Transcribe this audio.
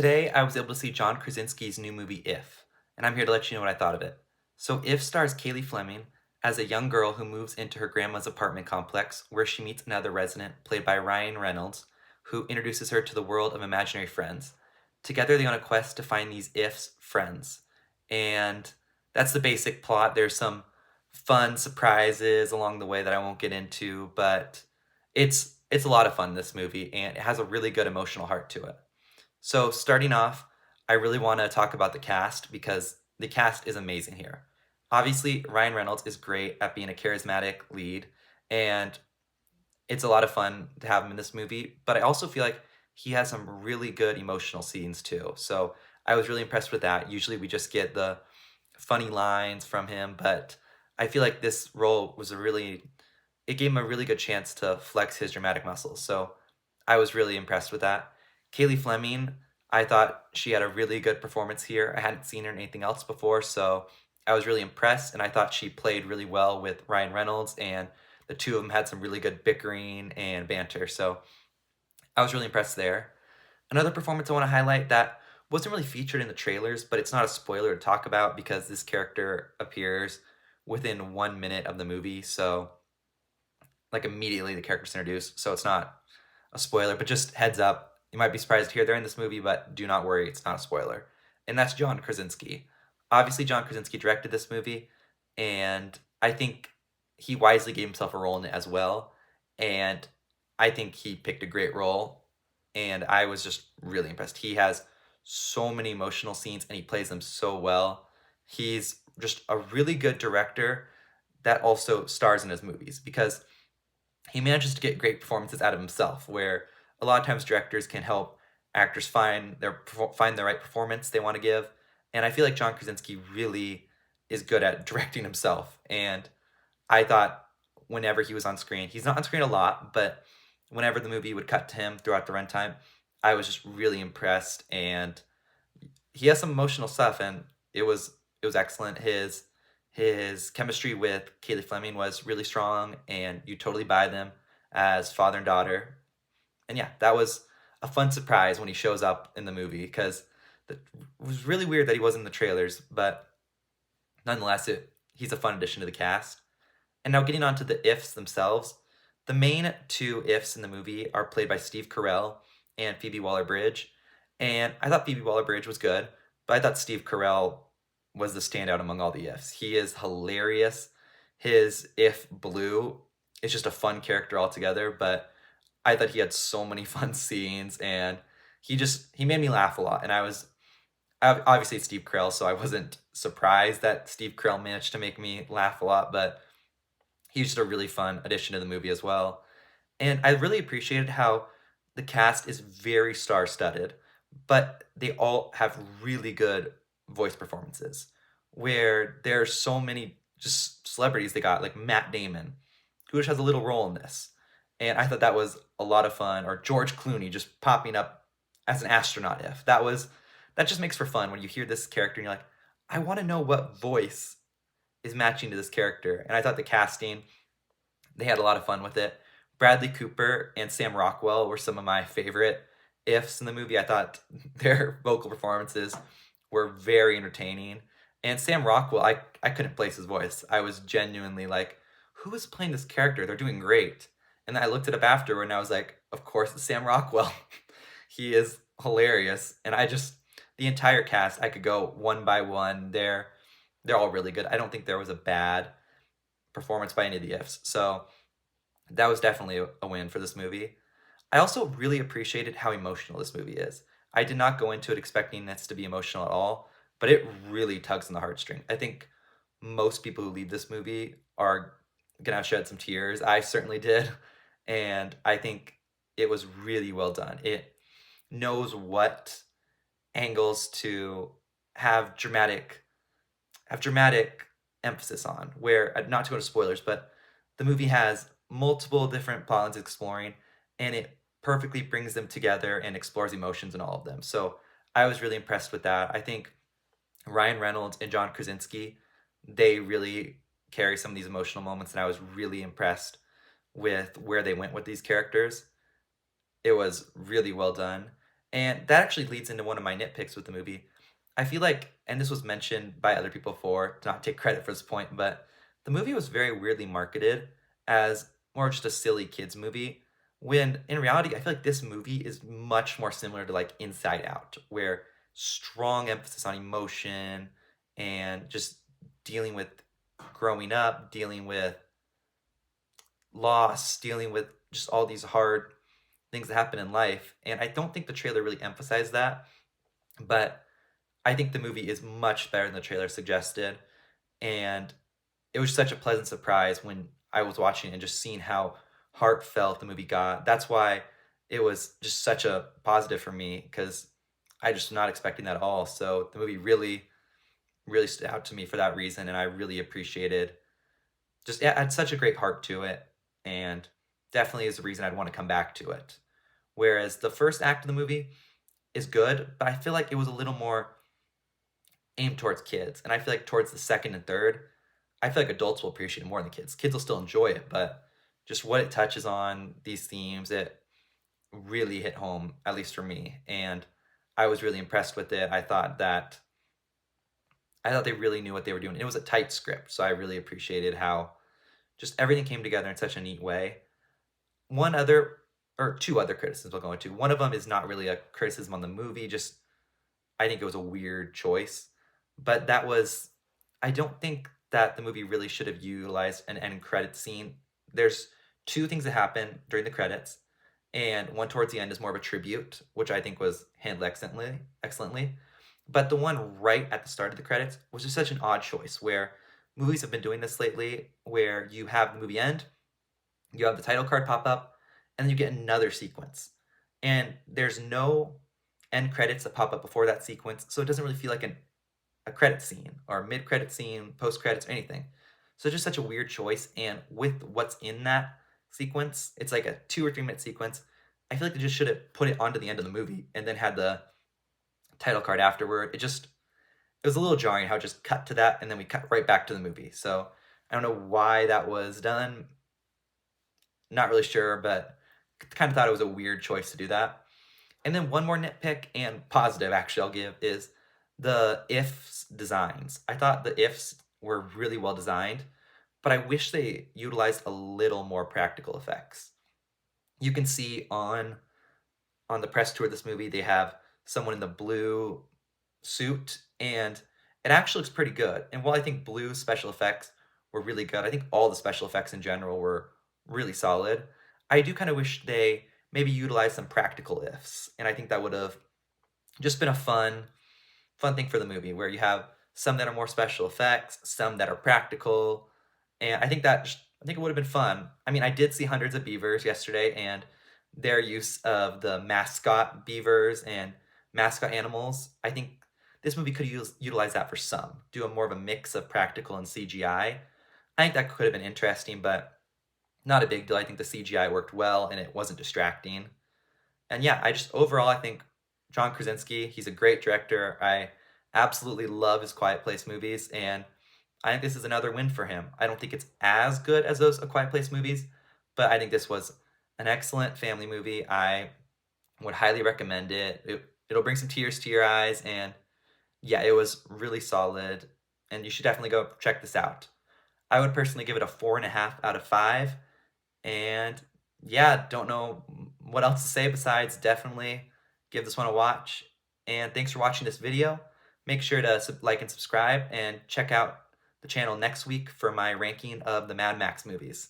Today, I was able to see John Krasinski's new movie If, and I'm here to let you know what I thought of it. So, If stars Kaylee Fleming as a young girl who moves into her grandma's apartment complex where she meets another resident, played by Ryan Reynolds, who introduces her to the world of imaginary friends. Together, they go on a quest to find these If's friends. And that's the basic plot. There's some fun surprises along the way that I won't get into, but it's a lot of fun, this movie, and it has a really good emotional heart to it. So, starting off, I really want to talk about the cast because the cast is amazing here. Obviously, Ryan Reynolds is great at being a charismatic lead, and it's a lot of fun to have him in this movie. But I also feel like he has some really good emotional scenes too. So, I was really impressed with that. Usually, we just get the funny lines from him, but I feel like this role was it gave him a really good chance to flex his dramatic muscles. So, I was really impressed with that. Kaylee Fleming, I thought she had a really good performance here. I hadn't seen her in anything else before, so I was really impressed, and I thought she played really well with Ryan Reynolds, and the two of them had some really good bickering and banter, so I was really impressed there. Another performance I want to highlight that wasn't really featured in the trailers, but it's not a spoiler to talk about because this character appears within 1 minute of the movie, so like immediately the character's introduced, so it's not a spoiler, but just heads up, you might be surprised to hear they're in this movie, but do not worry, it's not a spoiler. And that's John Krasinski. Obviously, John Krasinski directed this movie, and I think he wisely gave himself a role in it as well. And I think he picked a great role, and I was just really impressed. He has so many emotional scenes, and he plays them so well. He's just a really good director that also stars in his movies because he manages to get great performances out of himself, where a lot of times directors can help actors find the right performance they want to give. And I feel like John Krasinski really is good at directing himself. And I thought whenever he was on screen, he's not on screen a lot, but whenever the movie would cut to him throughout the runtime, I was just really impressed. And he has some emotional stuff, and it was excellent. His chemistry with Kaylee Fleming was really strong, and you totally buy them as father and daughter. And yeah, that was a fun surprise when he shows up in the movie because it was really weird that he was in the trailers, but nonetheless, he's a fun addition to the cast. And now getting on to the ifs themselves, the main two ifs in the movie are played by Steve Carell and Phoebe Waller-Bridge. And I thought Phoebe Waller-Bridge was good, but I thought Steve Carell was the standout among all the ifs. He is hilarious. His if Blue is just a fun character altogether, but I thought he had so many fun scenes, and he made me laugh a lot. And obviously it's Steve Carell, so I wasn't surprised that Steve Carell managed to make me laugh a lot, but he's just a really fun addition to the movie as well. And I really appreciated how the cast is very star-studded, but they all have really good voice performances. Where there are so many just celebrities they got, like Matt Damon, who just has a little role in this. And I thought that was a lot of fun. Or George Clooney just popping up as an astronaut if. That just makes for fun when you hear this character and you're like, I want to know what voice is matching to this character. And I thought the casting, they had a lot of fun with it. Bradley Cooper and Sam Rockwell were some of my favorite ifs in the movie. I thought their vocal performances were very entertaining. And Sam Rockwell, I couldn't place his voice. I was genuinely like, who is playing this character? They're doing great. And then I looked it up afterward and I was like, of course it's Sam Rockwell. He is hilarious. And the entire cast, I could go one by one. They're all really good. I don't think there was a bad performance by any of the ifs. So that was definitely a win for this movie. I also really appreciated how emotional this movie is. I did not go into it expecting this to be emotional at all, but it really tugs on the heartstring. I think most people who leave this movie are gonna shed some tears. I certainly did, and I think it was really well done. It knows what angles to have dramatic have dramatic emphasis on. Where not to go to spoilers, but the movie has multiple different plot lines exploring, and it perfectly brings them together and explores emotions in all of them. So I was really impressed with that. I think Ryan Reynolds and John Krasinski, they really carry some of these emotional moments, and I was really impressed with where they went with these characters. It was really well done. And that actually leads into one of my nitpicks with the movie. I feel like, and this was mentioned by other people before, to not take credit for this point, but the movie was very weirdly marketed as more just a silly kids movie. When in reality, I feel like this movie is much more similar to like Inside Out, where strong emphasis on emotion and just dealing with growing up, dealing with loss, dealing with just all these hard things that happen in life. And I don't think the trailer really emphasized that, but I think the movie is much better than the trailer suggested. And it was such a pleasant surprise when I was watching and just seeing how heartfelt the movie got. That's why it was just such a positive for me because I just not expecting that at all. So the movie really, really stood out to me for that reason, and I really appreciated just it had such a great heart to it, and definitely is the reason I'd want to come back to it. Whereas the first act of the movie is good, but I feel like it was a little more aimed towards kids, and I feel like towards the second and third, I feel like adults will appreciate it more than kids. Kids will still enjoy it, but just what it touches on, these themes, it really hit home, at least for me. And I was really impressed with it. I thought they really knew what they were doing. It was a tight script, so I really appreciated how just everything came together in such a neat way. One other or two other criticisms I'll go into. One of them is not really a criticism on the movie, just I think it was a weird choice. But that was I don't think that the movie really should have utilized an end credit scene. There's two things that happen during the credits, and one towards the end is more of a tribute, which I think was handled excellently. But the one right at the start of the credits was just such an odd choice where movies have been doing this lately where you have the movie end, you have the title card pop up, and then you get another sequence. And there's no end credits that pop up before that sequence, so it doesn't really feel like a credit scene or mid credit scene, post credits, or anything. So it's just such a weird choice. And with what's in that sequence, it's like a 2 or 3 minute sequence. I feel like they just should have put it onto the end of the movie and then had the title card afterward. It was a little jarring how it just cut to that and then we cut right back to the movie. So I don't know why that was done. Not really sure, but kind of thought it was a weird choice to do that. And then one more nitpick and positive actually I'll give is the ifs designs. I thought the ifs were really well designed, but I wish they utilized a little more practical effects. You can see on the press tour of this movie they have someone in the blue suit and it actually looks pretty good. And while I think blue special effects were really good, I think all the special effects in general were really solid. I do kind of wish they maybe utilized some practical ifs, and I think that would have just been a fun thing for the movie where you have some that are more special effects, some that are practical, and I think it would have been fun. I mean, I did see hundreds of beavers yesterday, and their use of the mascot beavers and mascot animals. I think this movie could utilize that for some, do a more of a mix of practical and CGI. I think that could have been interesting, but not a big deal. I think the CGI worked well and it wasn't distracting. And yeah, I just overall I think John Krasinski, he's a great director. I absolutely love his Quiet Place movies, and I think this is another win for him. I don't think it's as good as those A Quiet Place movies, but I think this was an excellent family movie. I would highly recommend it. It'll bring some tears to your eyes, and yeah, it was really solid, and you should definitely go check this out. I would personally give it a 4.5 out of 5, and yeah, don't know what else to say besides definitely give this one a watch. And thanks for watching this video. Make sure to like and subscribe and check out the channel next week for my ranking of the Mad Max movies.